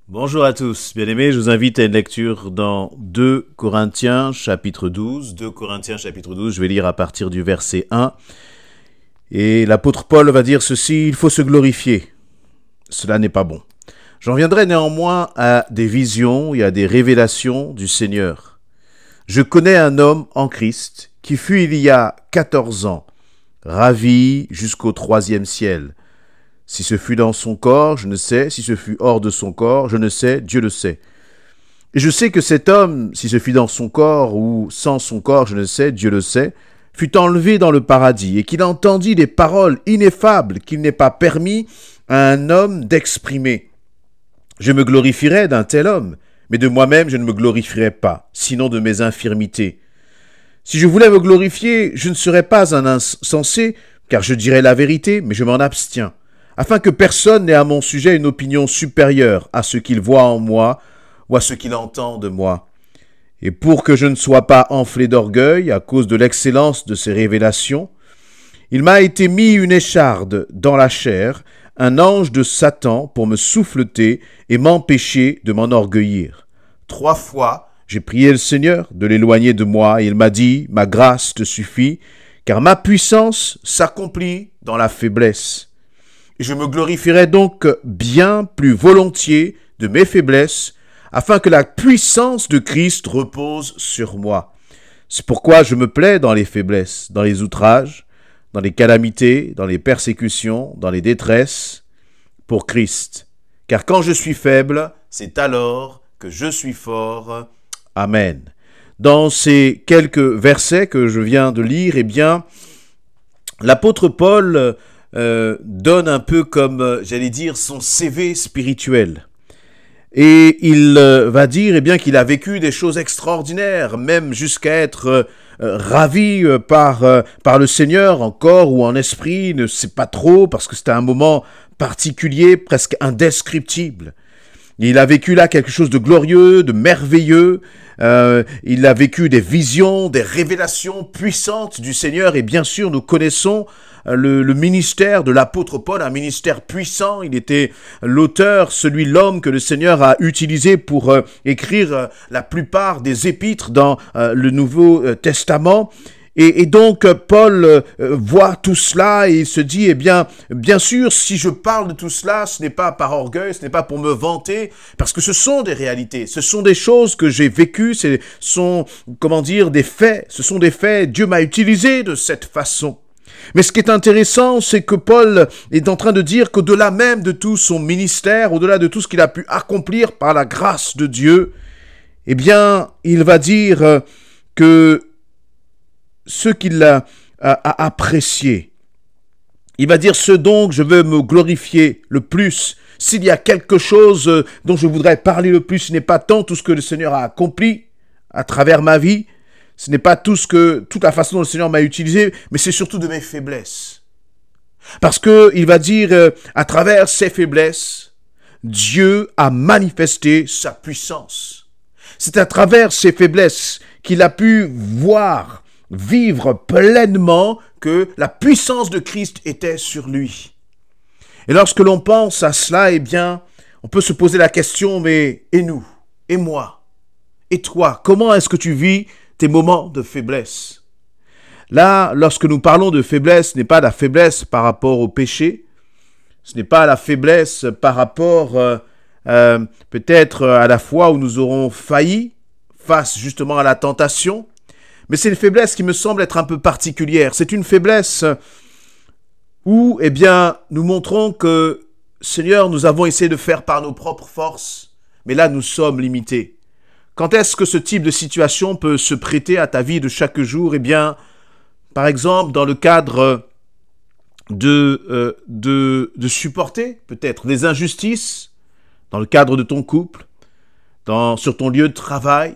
Bonjour à tous, bien-aimés, je vous invite à une lecture dans 2 Corinthiens chapitre 12. 2 Corinthiens chapitre 12, je vais lire à partir du verset 1. Et l'apôtre Paul va dire ceci: il faut se glorifier. Cela n'est pas bon. J'en viendrai néanmoins à des visions et à des révélations du Seigneur. Je connais un homme en Christ qui fut il y a 14 ans, ravi jusqu'au 3e ciel. Si ce fut dans son corps, je ne sais. Si ce fut hors de son corps, je ne sais. Dieu le sait. Et je sais que cet homme, si ce fut dans son corps ou sans son corps, je ne sais. Dieu le sait, fut enlevé dans le paradis et qu'il entendit des paroles ineffables qu'il n'est pas permis à un homme d'exprimer. Je me glorifierais d'un tel homme, mais de moi-même je ne me glorifierais pas, sinon de mes infirmités. Si je voulais me glorifier, je ne serais pas un insensé, car je dirais la vérité, mais je m'en abstiens, afin que personne n'ait à mon sujet une opinion supérieure à ce qu'il voit en moi ou à ce qu'il entend de moi. Et pour que je ne sois pas enflé d'orgueil à cause de l'excellence de ces révélations, il m'a été mis une écharde dans la chair, un ange de Satan pour me souffleter et m'empêcher de m'enorgueillir. 3 fois, j'ai prié le Seigneur de l'éloigner de moi et il m'a dit « Ma grâce te suffit, car ma puissance s'accomplit dans la faiblesse. » Je me glorifierai donc bien plus volontiers de mes faiblesses, afin que la puissance de Christ repose sur moi. C'est pourquoi je me plais dans les faiblesses, dans les outrages, dans les calamités, dans les persécutions, dans les détresses, pour Christ. Car quand je suis faible, c'est alors que je suis fort. Amen. Dans ces quelques versets que je viens de lire, eh bien, l'apôtre Paul donne un peu comme, j'allais dire, son CV spirituel. Et il va dire eh bien, qu'il a vécu des choses extraordinaires, même jusqu'à être ravi par le Seigneur, en corps ou en esprit, ne sait pas trop, parce que c'était un moment particulier, presque indescriptible. Il a vécu là quelque chose de glorieux, de merveilleux. Il a vécu des visions, des révélations puissantes du Seigneur. Et bien sûr, nous connaissons le ministère de l'apôtre Paul, un ministère puissant. Il était l'auteur, l'homme que le Seigneur a utilisé pour écrire la plupart des épîtres dans le Nouveau Testament. Et donc, Paul voit tout cela et il se dit, eh bien sûr, si je parle de tout cela, ce n'est pas par orgueil, ce n'est pas pour me vanter, parce que ce sont des réalités, ce sont des choses que j'ai vécues, ce sont, des faits, ce sont des faits, Dieu m'a utilisé de cette façon. Mais ce qui est intéressant, c'est que Paul est en train de dire qu'au-delà même de tout son ministère, au-delà de tout ce qu'il a pu accomplir par la grâce de Dieu, eh bien, il va dire que ce qu'il a apprécié. Il va dire ce dont je veux me glorifier le plus. S'il y a quelque chose dont je voudrais parler le plus, ce n'est pas tant tout ce que le Seigneur a accompli à travers ma vie, ce n'est pas toute la façon dont le Seigneur m'a utilisé, mais c'est surtout de mes faiblesses. Parce que il va dire, à travers ces faiblesses, Dieu a manifesté sa puissance. C'est à travers ces faiblesses qu'il a pu vivre pleinement que la puissance de Christ était sur lui. Et lorsque l'on pense à cela, eh bien, on peut se poser la question, mais et nous, et moi, et toi, comment est-ce que tu vis tes moments de faiblesse? Là, lorsque nous parlons de faiblesse, ce n'est pas la faiblesse par rapport au péché, ce n'est pas la faiblesse par rapport peut-être à la fois où nous aurons failli face justement à la tentation, mais c'est une faiblesse qui me semble être un peu particulière. C'est une faiblesse où, eh bien, nous montrons que, Seigneur, nous avons essayé de faire par nos propres forces, mais là, nous sommes limités. Quand est-ce que ce type de situation peut se prêter à ta vie de chaque jour? Eh bien, par exemple, dans le cadre de supporter peut-être des injustices, dans le cadre de ton couple, sur ton lieu de travail.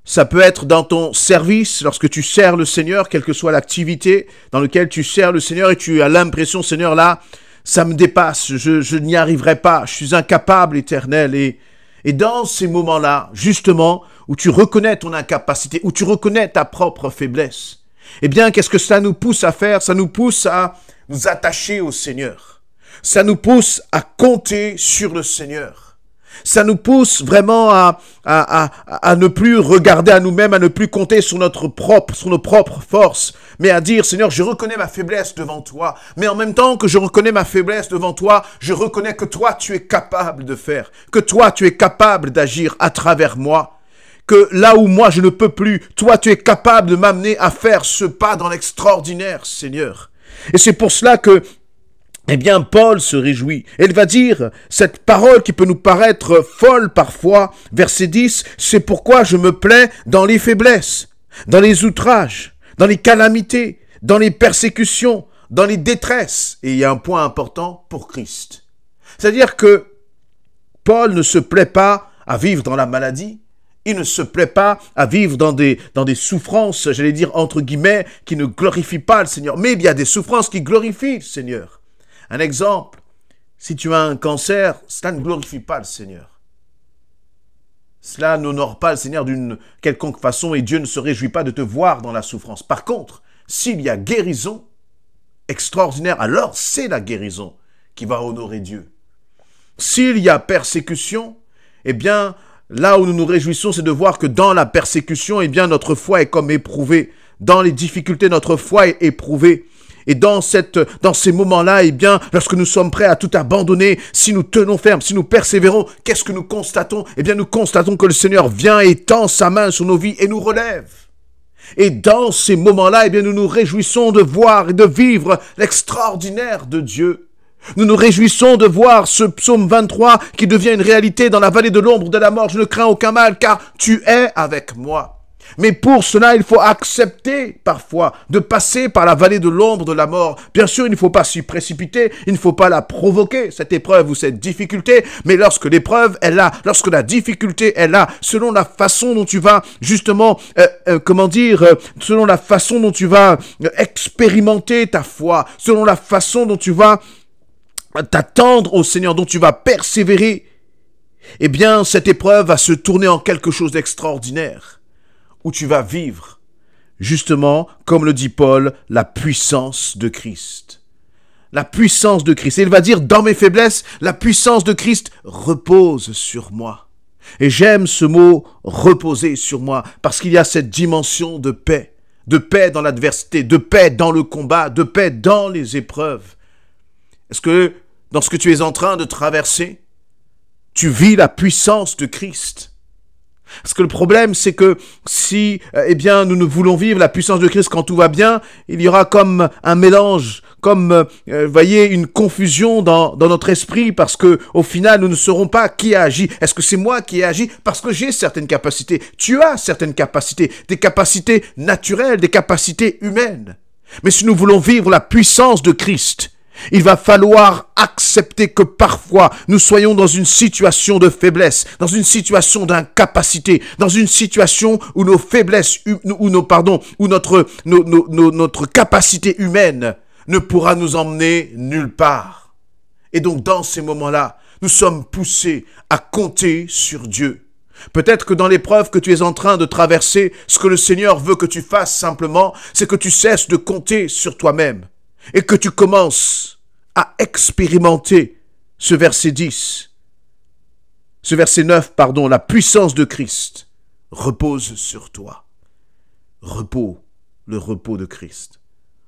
Ça peut être dans ton service, lorsque tu sers le Seigneur, quelle que soit l'activité dans laquelle tu sers le Seigneur et tu as l'impression, Seigneur, là, ça me dépasse, je n'y arriverai pas, je suis incapable, Éternel. Et dans ces moments-là, justement, où tu reconnais ton incapacité, où tu reconnais ta propre faiblesse, eh bien, qu'est-ce que cela nous pousse à faire? Ça nous pousse à nous attacher au Seigneur. Ça nous pousse à compter sur le Seigneur. Ça nous pousse vraiment à ne plus regarder à nous-mêmes, à ne plus compter sur nos propres forces, mais à dire, Seigneur, je reconnais ma faiblesse devant toi, mais en même temps que je reconnais ma faiblesse devant toi, je reconnais que toi, tu es capable de faire, que toi, tu es capable d'agir à travers moi, que là où moi, je ne peux plus, toi, tu es capable de m'amener à faire ce pas dans l'extraordinaire, Seigneur. Et c'est pour cela que eh bien, Paul se réjouit. Il va dire cette parole qui peut nous paraître folle parfois, verset 10, c'est pourquoi je me plais dans les faiblesses, dans les outrages, dans les calamités, dans les persécutions, dans les détresses. Et il y a un point important pour Christ. C'est-à-dire que Paul ne se plaît pas à vivre dans la maladie, il ne se plaît pas à vivre dans des souffrances, j'allais dire entre guillemets, qui ne glorifient pas le Seigneur. Mais il y a des souffrances qui glorifient le Seigneur. Un exemple, si tu as un cancer, cela ne glorifie pas le Seigneur. Cela n'honore pas le Seigneur d'une quelconque façon et Dieu ne se réjouit pas de te voir dans la souffrance. Par contre, s'il y a guérison extraordinaire, alors c'est la guérison qui va honorer Dieu. S'il y a persécution, eh bien, là où nous nous réjouissons, c'est de voir que dans la persécution, eh bien, notre foi est comme éprouvée. Dans les difficultés, notre foi est éprouvée. Et dans ces moments-là, eh bien, lorsque nous sommes prêts à tout abandonner, si nous tenons ferme, si nous persévérons, qu'est-ce que nous constatons? Eh bien, nous constatons que le Seigneur vient et tend sa main sur nos vies et nous relève. Et dans ces moments-là, eh bien, nous nous réjouissons de voir et de vivre l'extraordinaire de Dieu. Nous nous réjouissons de voir ce psaume 23 qui devient une réalité dans la vallée de l'ombre de la mort. Je ne crains aucun mal car tu es avec moi. Mais pour cela, il faut accepter parfois de passer par la vallée de l'ombre de la mort. Bien sûr, il ne faut pas s'y précipiter, il ne faut pas la provoquer, cette épreuve ou cette difficulté, mais lorsque l'épreuve est là, lorsque la difficulté est là, selon la façon dont tu vas justement, selon la façon dont tu vas expérimenter ta foi, selon la façon dont tu vas t'attendre au Seigneur, dont tu vas persévérer, eh bien, cette épreuve va se tourner en quelque chose d'extraordinaire. Où tu vas vivre, justement, comme le dit Paul, la puissance de Christ. La puissance de Christ. Et il va dire, dans mes faiblesses, la puissance de Christ repose sur moi. Et j'aime ce mot « reposer sur moi » parce qu'il y a cette dimension de paix dans l'adversité, de paix dans le combat, de paix dans les épreuves. Est-ce que, dans ce que tu es en train de traverser, tu vis la puissance de Christ ? Parce que le problème, c'est que si, nous ne voulons vivre la puissance de Christ quand tout va bien, il y aura comme un mélange, comme, une confusion dans notre esprit, parce que au final, nous ne saurons pas qui a agi. Est-ce que c'est moi qui ai agi? Parce que j'ai certaines capacités. Tu as certaines capacités, des capacités naturelles, des capacités humaines. Mais si nous voulons vivre la puissance de Christ, il va falloir accepter que parfois nous soyons dans une situation de faiblesse, dans une situation d'incapacité, dans une situation où nos faiblesses, où notre capacité humaine ne pourra nous emmener nulle part. Et donc dans ces moments-là, nous sommes poussés à compter sur Dieu. Peut-être que dans l'épreuve que tu es en train de traverser, ce que le Seigneur veut que tu fasses simplement, c'est que tu cesses de compter sur toi-même. Et que tu commences à expérimenter ce verset 10, ce verset 9, la puissance de Christ repose sur toi. Repos, le repos de Christ.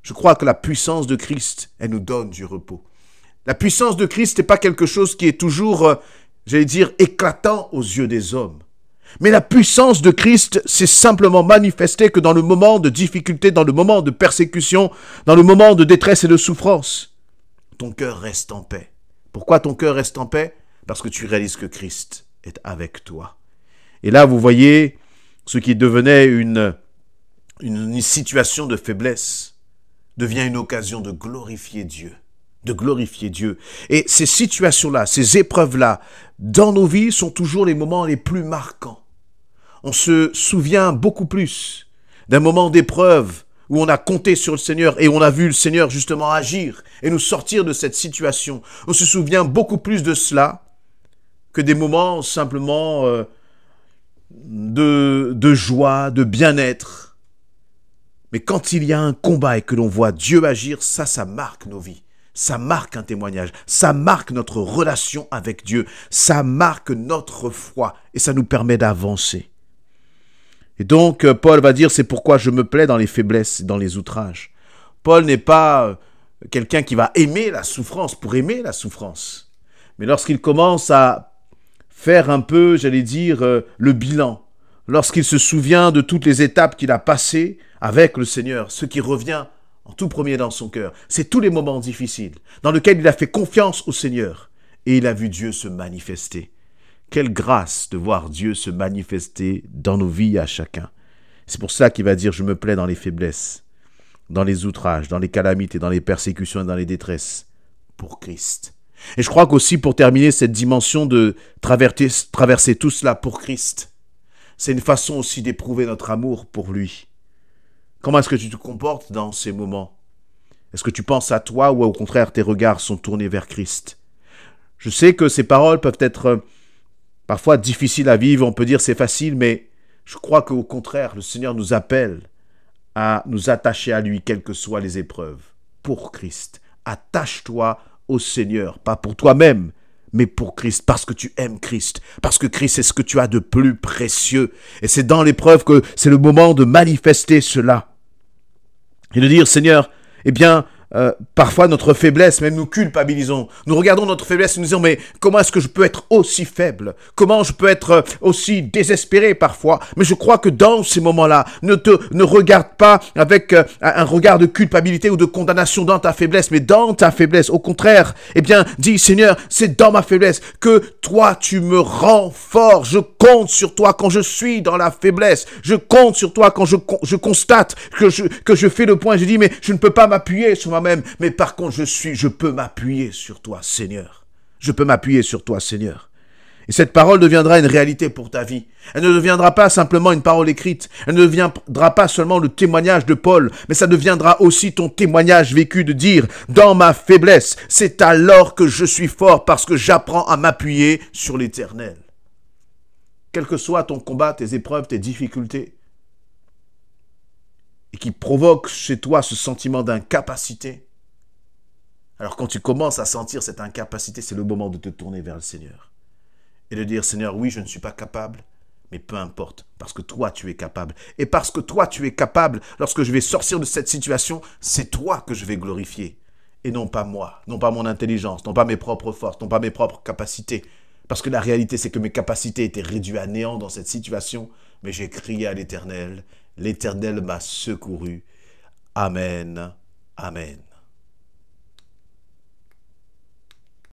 Je crois que la puissance de Christ, elle nous donne du repos. La puissance de Christ n'est pas quelque chose qui est toujours, éclatant aux yeux des hommes. Mais la puissance de Christ s'est simplement manifestée que dans le moment de difficulté, dans le moment de persécution, dans le moment de détresse et de souffrance. Ton cœur reste en paix. Pourquoi ton cœur reste en paix? Parce que tu réalises que Christ est avec toi. Et là, vous voyez, ce qui devenait une situation de faiblesse devient une occasion de glorifier Dieu. De glorifier Dieu. Et ces situations-là, ces épreuves-là, dans nos vies, sont toujours les moments les plus marquants. On se souvient beaucoup plus d'un moment d'épreuve où on a compté sur le Seigneur et on a vu le Seigneur justement agir et nous sortir de cette situation. On se souvient beaucoup plus de cela que des moments simplement de joie, de bien-être. Mais quand il y a un combat et que l'on voit Dieu agir, ça marque nos vies. Ça marque un témoignage, ça marque notre relation avec Dieu, ça marque notre foi et ça nous permet d'avancer. Et donc, Paul va dire, c'est pourquoi je me plais dans les faiblesses et dans les outrages. Paul n'est pas quelqu'un qui va aimer la souffrance pour aimer la souffrance. Mais lorsqu'il commence à faire un peu, j'allais dire, le bilan, lorsqu'il se souvient de toutes les étapes qu'il a passées avec le Seigneur, ce qui revient en tout premier dans son cœur, c'est tous les moments difficiles dans lesquels il a fait confiance au Seigneur et il a vu Dieu se manifester. Quelle grâce de voir Dieu se manifester dans nos vies à chacun. C'est pour ça qu'il va dire « Je me plais dans les faiblesses, dans les outrages, dans les calamités, dans les persécutions et dans les détresses, pour Christ. » Et je crois qu'aussi pour terminer cette dimension de traverser tout cela pour Christ, c'est une façon aussi d'éprouver notre amour pour lui. Comment est-ce que tu te comportes dans ces moments? Est-ce que tu penses à toi ou au contraire tes regards sont tournés vers Christ? Je sais que ces paroles peuvent être parfois difficiles à vivre, on peut dire c'est facile, mais je crois qu'au contraire, le Seigneur nous appelle à nous attacher à lui, quelles que soient les épreuves, pour Christ. Attache-toi au Seigneur, pas pour toi-même, mais pour Christ, parce que tu aimes Christ, parce que Christ est ce que tu as de plus précieux. Et c'est dans l'épreuve que c'est le moment de manifester cela. Et de dire, Seigneur, eh bien, parfois notre faiblesse, même nous culpabilisons. Nous regardons notre faiblesse et nous disons, mais comment est-ce que je peux être aussi faible? Comment je peux être aussi désespéré parfois? Mais je crois que dans ces moments-là, ne regarde pas avec un regard de culpabilité ou de condamnation dans ta faiblesse, mais dans ta faiblesse. Au contraire, eh bien, dis, Seigneur, c'est dans ma faiblesse que toi, tu me rends fort. Je compte sur toi quand je suis dans la faiblesse. Je compte sur toi quand je constate que je fais le point. Je dis, mais je ne peux pas m'appuyer sur moi-même, mais par contre, je peux m'appuyer sur toi, Seigneur. Je peux m'appuyer sur toi, Seigneur. Et cette parole deviendra une réalité pour ta vie. Elle ne deviendra pas simplement une parole écrite. Elle ne deviendra pas seulement le témoignage de Paul, mais ça deviendra aussi ton témoignage vécu de dire, dans ma faiblesse, c'est alors que je suis fort parce que j'apprends à m'appuyer sur l'Éternel. Quel que soit ton combat, tes épreuves, tes difficultés, et qui provoque chez toi ce sentiment d'incapacité, alors quand tu commences à sentir cette incapacité, c'est le moment de te tourner vers le Seigneur. Et de dire, Seigneur, oui, je ne suis pas capable, mais peu importe, parce que toi, tu es capable. Et parce que toi, tu es capable, lorsque je vais sortir de cette situation, c'est toi que je vais glorifier. Et non pas moi, non pas mon intelligence, non pas mes propres forces, non pas mes propres capacités. Parce que la réalité, c'est que mes capacités étaient réduites à néant dans cette situation, mais j'ai crié à l'Éternel. L'Éternel m'a secouru. Amen. Amen.